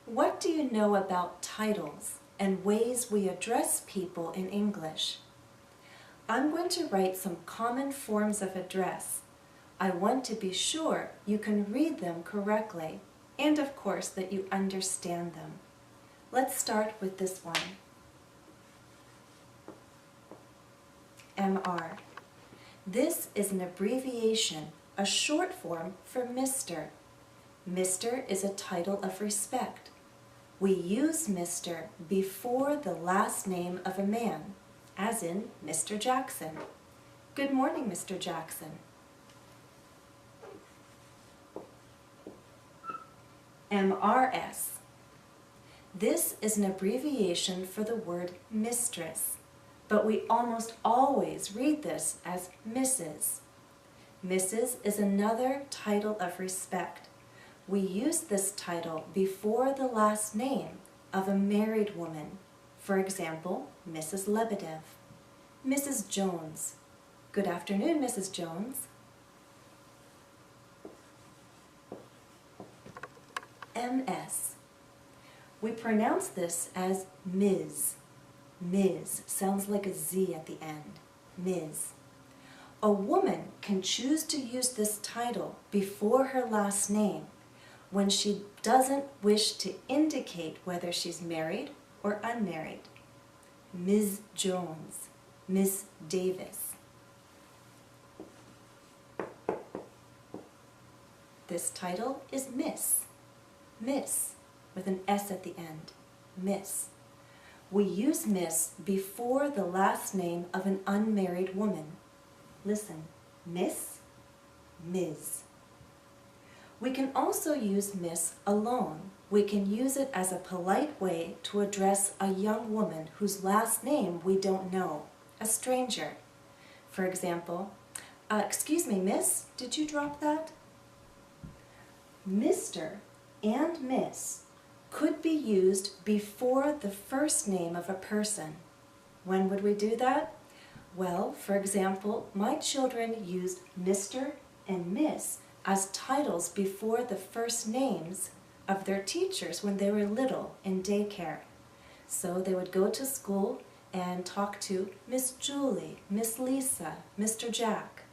What do you know about titles and ways we address people in English? I'm going to write some common forms of address. I want to be sure you can read them correctly and, of course, that you understand them. Let's start with this one. MR. This is an abbreviation, a short form for Mr. Mr. is a title of respect. We use Mr. before the last name of a man, as in Mr. Jackson. Good morning, Mr. Jackson. MRS. This is an abbreviation for the word mistress, but we almost always read this as Mrs. Mrs. is another title of respect. We use this title before the last name of a married woman. For example, Mrs. Lebedev. Mrs. Jones. Good afternoon, Mrs. Jones. MS. We pronounce this as Ms. Ms. Sounds like a Z at the end. Ms. A woman can choose to use this title before her last name when she doesn't wish to indicate whether she's married or unmarried. Ms. Jones, Miss Davis. This title is Miss. Miss, with an S at the end. Miss. We use Miss before the last name of an unmarried woman. Listen, Miss, Ms. We can also use Miss alone. We can use it as a polite way to address a young woman whose last name we don't know, a stranger. For example, excuse me, Miss, did you drop that? Mr. and Miss could be used before the first name of a person. When would we do that? Well, for example, my children used Mr. and Miss as titles before the first names of their teachers when they were little in daycare. So they would go to school and talk to Miss Julie, Miss Lisa, Mr. Jack.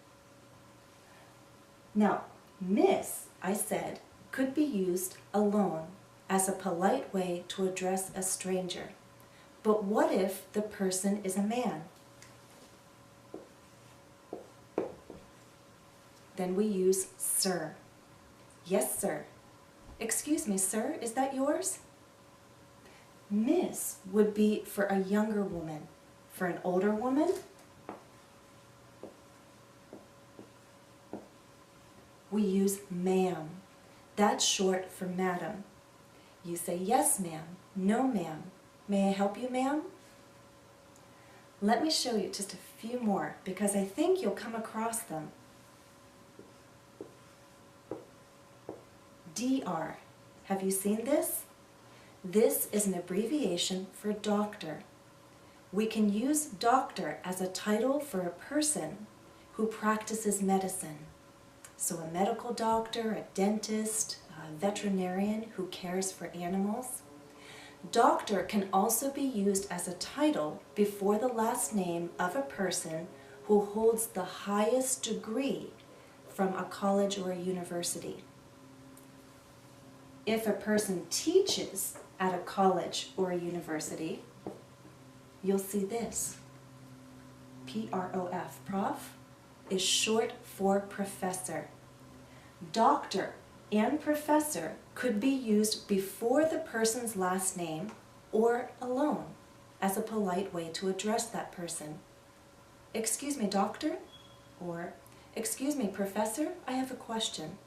Now, Miss, I said, could be used alone as a polite way to address a stranger. But what if the person is a man? Then we use sir. Yes, sir. Excuse me, sir, is that yours? Miss would be for a younger woman. For an older woman, we use ma'am. That's short for madam. You say, yes, ma'am, no, ma'am. May I help you, ma'am? Let me show you just a few more because I think you'll come across them. DR. Have you seen this? This is an abbreviation for doctor. We can use doctor as a title for a person who practices medicine. So a medical doctor, a dentist, a veterinarian who cares for animals. Doctor can also be used as a title before the last name of a person who holds the highest degree from a college or a university. If a person teaches at a college or a university, you'll see this. PROF, prof, is short for professor. Doctor and professor could be used before the person's last name or alone as a polite way to address that person. Excuse me, doctor, or excuse me, professor, I have a question.